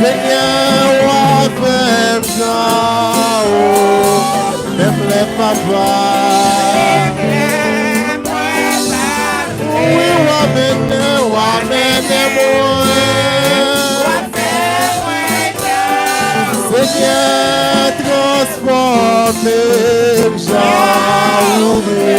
Seigneur, wa fèm jan ou, même les papas. Oui, wa mène moi. Seigneur, transporte-moi, Jean, ouvre